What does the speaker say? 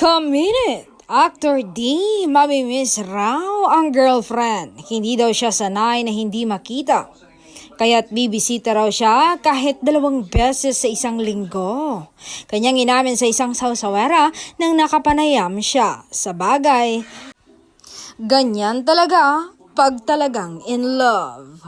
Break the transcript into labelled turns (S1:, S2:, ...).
S1: Committed! Actor D, mamimiss raw ang girlfriend. Hindi daw siya sanay na hindi makita. Kaya't bibisita raw siya kahit 2 beses sa isang linggo. Kanyang inamin sa isang sawsawera nang nakapanayam siya. Sa bagay, ganyan talaga pag talagang in love.